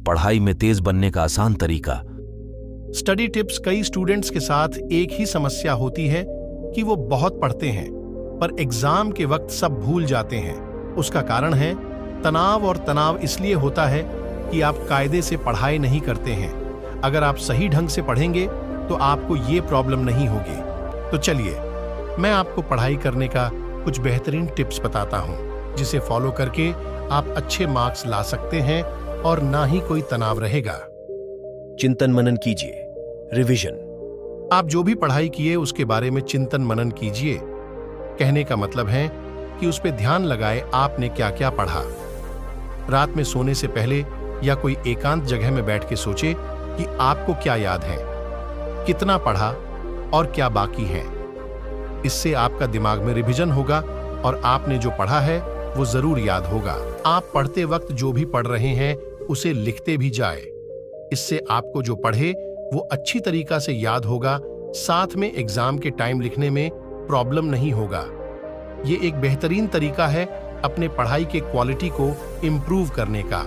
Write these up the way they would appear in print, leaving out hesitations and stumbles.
पढ़ाई में तेज बनने का आसान तरीका। Study tips. कई स्टूडेंट्स के साथ एक ही समस्या होती है कि वो बहुत पढ़ते हैं पर एग्जाम के वक्त सब भूल जाते हैं। उसका कारण है तनाव, और तनाव इसलिए होता है कि आप कायदे से पढ़ाई नहीं करते हैं। अगर आप सही ढंग से पढ़ेंगे तो आपको ये प्रॉब्लम नहीं होगी। तो चलिए मैं आपको पढ़ाई करने का कुछ बेहतरीन टिप्स बताता हूं, जिसे फॉलो करके आप अच्छे मार्क्स ला सकते हैं और ना ही कोई तनाव रहेगा। चिंतन मनन कीजिए। रिवीजन। आप जो भी पढ़ाई किए उसके बारे में चिंतन मनन कीजिए। कहने का मतलब है कि उस पर ध्यान लगाए आपने क्या क्या पढ़ा। रात में सोने से पहले या कोई एकांत जगह में बैठ के सोचे कि आपको क्या याद है, कितना पढ़ा और क्या बाकी है। इससे आपका दिमाग में रिवीजन होगा और आपने जो पढ़ा है वो जरूर याद होगा। आप पढ़ते वक्त जो भी पढ़ रहे हैं उसे लिखते भी जाए। इससे आपको जो पढ़े वो अच्छी तरीका से याद होगा, साथ में एग्जाम के टाइम लिखने में प्रॉब्लम नहीं होगा। ये एक बेहतरीन तरीका है अपने पढ़ाई के क्वालिटी को इम्प्रूव करने का।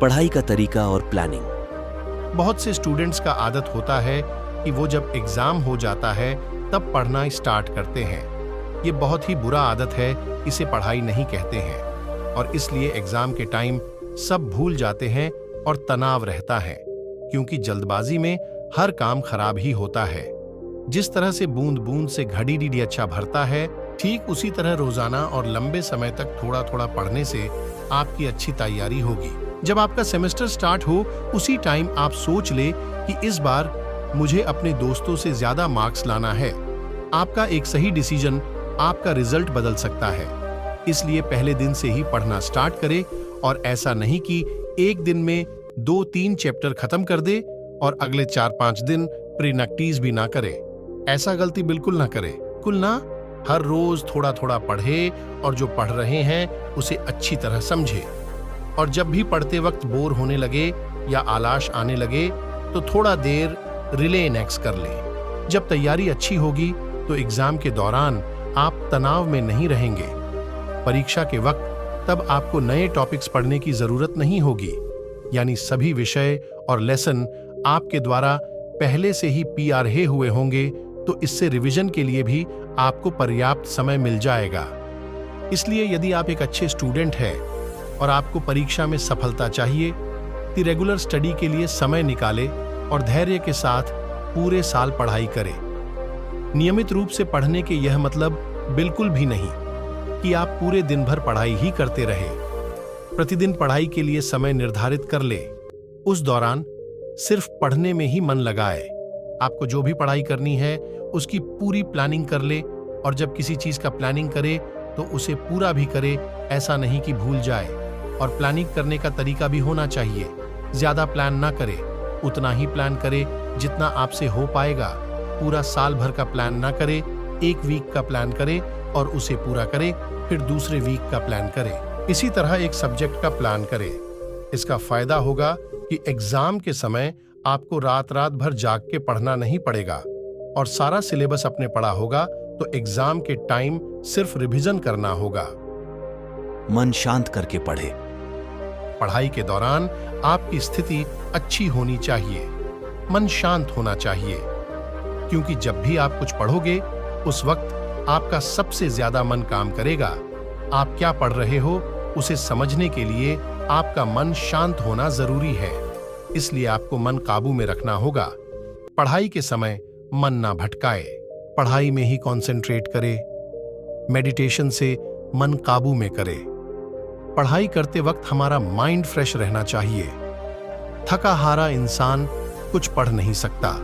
पढ़ाई का तरीका और प्लानिंग। बहुत से स्टूडेंट्स का आदत होता है कि वो जब एग्जाम हो जाता है तब पढ़ना स्टार्ट करते हैं। ये बहुत ही बुरा आदत है, इसे पढ़ाई नहीं कहते हैं और इसलिए एग्जाम के टाइम सब भूल जाते हैं और तनाव रहता है, क्योंकि जल्दबाजी में हर काम खराब ही होता है। जिस तरह से बूंद बूंद से घड़ी डीडी अच्छा भरता है, ठीक उसी तरह रोजाना और लंबे समय तक थोड़ा थोड़ा पढ़ने से आपकी अच्छी तैयारी होगी। जब आपका सेमेस्टर स्टार्ट हो उसी टाइम आप सोच ले कि इस बार मुझे अपने दोस्तों से ज्यादा मार्क्स लाना है। आपका एक सही डिसीजन आपका रिजल्ट बदल सकता है। इसलिए पहले दिन से ही पढ़ना स्टार्ट करे और ऐसा नहीं कि एक दिन में 2-3 चैप्टर खत्म कर दे और अगले 4-5 दिन प्री नक्टीज भी ना करे। ऐसा गलती बिल्कुल ना करे। बिल्कुल ना, हर रोज थोड़ा थोड़ा पढ़े और जो पढ़ रहे हैं उसे अच्छी तरह समझे। और जब भी पढ़ते वक्त बोर होने लगे या आलस आने लगे तो थोड़ा देर रिले नेक्स्ट कर ले। जब तैयारी अच्छी होगी तो एग्जाम के दौरान आप तनाव में नहीं रहेंगे। परीक्षा के वक्त तब आपको नए टॉपिक्स पढ़ने की जरूरत नहीं होगी, यानी सभी विषय और लेसन आपके द्वारा पहले से ही पीआरए हुए होंगे, तो इससे रिवीजन के लिए भी आपको पर्याप्त समय मिल जाएगा। इसलिए यदि आप एक अच्छे स्टूडेंट हैं और आपको परीक्षा में सफलता चाहिए तो रेगुलर स्टडी के लिए समय निकाले और धैर्य के साथ पूरे साल पढ़ाई करें। नियमित रूप से पढ़ने के यह मतलब बिल्कुल भी नहीं कि आप पूरे दिन भर पढ़ाई ही करते रहे। प्रतिदिन पढ़ाई के लिए समय निर्धारित कर ले। उस दौरान सिर्फ पढ़ने में ही मन लगाए। आपको जो भी पढ़ाई करनी है उसकी पूरी प्लानिंग कर ले, और जब किसी चीज का प्लानिंग करे तो उसे पूरा भी करे, ऐसा नहीं कि भूल जाए। और प्लानिंग करने का तरीका भी होना चाहिए। ज्यादा प्लान ना करे, उतना ही प्लान करे जितना आपसे हो पाएगा। पूरा साल भर का प्लान ना करे, एक वीक का प्लान करे और उसे पूरा करे, फिर दूसरे वीक का प्लान करे। इसी तरह एक सब्जेक्ट का प्लान करे। इसका फायदा होगा कि एग्जाम के समय आपको रात रात भर जाग के पढ़ना नहीं पड़ेगा और सारा सिलेबस अपने पढ़ा होगा, तो एग्जाम के टाइम सिर्फ रिवीजन करना होगा। मन शांत करके पढ़े। पढ़ाई के दौरान आपकी स्थिति अच्छी होनी चाहिए, मन शांत होना चाहिए, क्योंकि जब भी आप कुछ पढ़ोगे उस वक्त आपका सबसे ज्यादा मन काम करेगा। आप क्या पढ़ रहे हो उसे समझने के लिए आपका मन शांत होना जरूरी है। इसलिए आपको मन काबू में रखना होगा। पढ़ाई के समय मन ना भटकाए, पढ़ाई में ही कंसंट्रेट करे। मेडिटेशन से मन काबू में करे। पढ़ाई करते वक्त हमारा माइंड फ्रेश रहना चाहिए। थका हारा इंसान कुछ पढ़ नहीं सकता।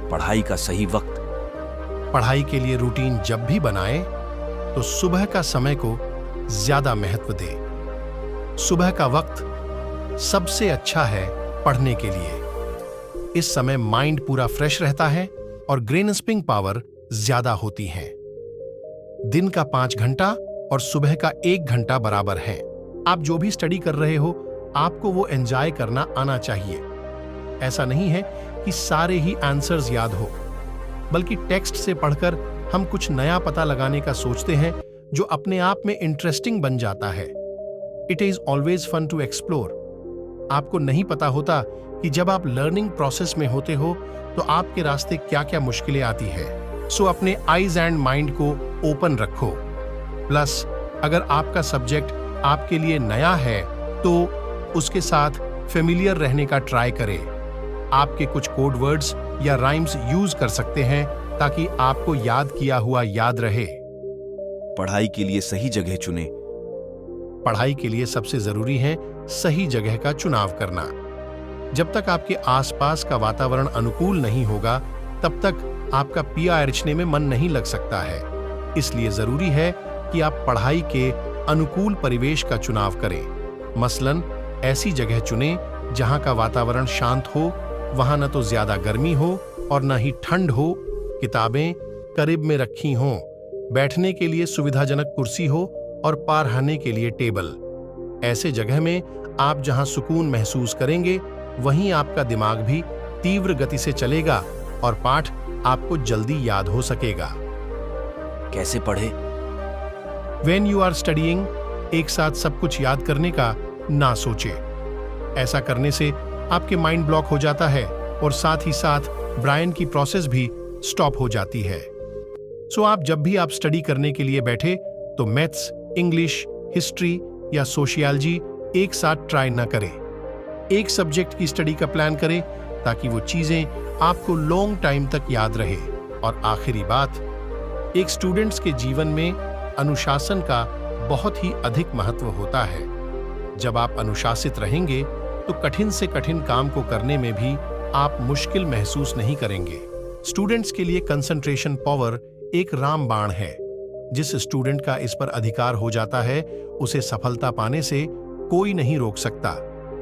पढ़ाई का सही वक्त। पढ़ाई के लिए रूटीन जब भी बनाए तो सुबह का समय को ज्यादा महत्व दे। सुबह का वक्त सबसे अच्छा है पढ़ने के लिए। इस समय माइंड पूरा फ्रेश रहता है और ग्रेस्पिंग पावर ज्यादा होती है। दिन का 5 घंटा और सुबह का 1 घंटा बराबर है। आप जो भी स्टडी कर रहे हो आपको वो एंजॉय करना आना चाहिए। ऐसा नहीं है कि सारे ही आंसर्स याद हो, बल्कि टेक्स्ट से पढ़कर हम कुछ नया पता लगाने का सोचते हैं जो अपने आप में इंटरेस्टिंग बन जाता है। It is always fun to explore. आपको नहीं पता होता कि जब आप लर्निंग प्रोसेस में होते हो तो आपके रास्ते क्या क्या मुश्किलें आती है। सो अपने आईज एंड माइंड को ओपन रखो। प्लस अगर आपका सब्जेक्ट आपके लिए नया है तो उसके साथ फेमिलियर रहने का ट्राई करें। आपके कुछ कोड वर्ड्स या राइम्स यूज कर सकते हैं ताकि आपको याद किया हुआ याद रहे। पढ़ाई के लिए सही जगह चुने। पढ़ाई के लिए सबसे जरूरी है सही जगह का चुनाव करना। जब तक आपके आसपास का वातावरण अनुकूल नहीं होगा तब तक आपका पिया रचने में मन नहीं लग सकता है। इसलिए जरूरी है कि आप पढ़ाई के अनुकूल परिवेश का चुनाव करें। मसलन ऐसी जगह चुनें जहां का वातावरण शांत हो, वहां न तो ज्यादा गर्मी हो और न ही ठंड हो, किताबें करीब में रखी हों, बैठने के लिए सुविधाजनक कुर्सी हो और पढ़ने के लिए टेबल। ऐसे जगह में आप जहां सुकून महसूस करेंगे वहीं आपका दिमाग भी तीव्र गति से चलेगा और पाठ आपको जल्दी याद हो सकेगा। कैसे पढ़े? When you are studying, एक साथ सब कुछ याद करने का ना सोचे। ऐसा करने से आपके माइंड ब्लॉक हो जाता है और साथ ही साथ ब्रेन की प्रोसेस भी स्टॉप हो जाती है। सो आप जब भी आप स्टडी करने के लिए बैठे तो मैथ्स, इंग्लिश, हिस्ट्री या सोशियोलॉजी एक साथ ट्राई ना करें। एक सब्जेक्ट की स्टडी का प्लान करें ताकि वो चीजें आपको लॉन्ग टाइम तक याद रहे। और आखिरी बात, एक स्टूडेंट्स के जीवन में अनुशासन का बहुत ही अधिक महत्व होता है। जब आप अनुशासित रहेंगे तो कठिन से कठिन काम को करने में भी आप मुश्किल महसूस नहीं करेंगे। स्टूडेंट्स के लिए कंसंट्रेशन पावर एक रामबाण है। जिस स्टूडेंट का इस पर अधिकार हो जाता है उसे सफलता पाने से कोई नहीं रोक सकता।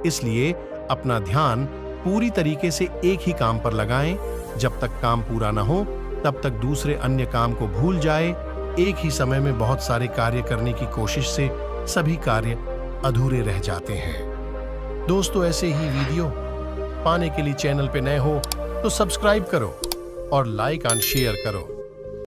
इसलिए अपना ध्यान पूरी तरीके से एक ही काम पर लगाएं। जब तक काम पूरा न हो तब तक दूसरे अन्य काम को भूल जाए। एक ही समय में बहुत सारे कार्य करने की कोशिश से सभी कार्य अधूरे रह जाते हैं। दोस्तों, ऐसे ही वीडियो पाने के लिए चैनल पे नए हो तो सब्सक्राइब करो और लाइक एंड शेयर करो।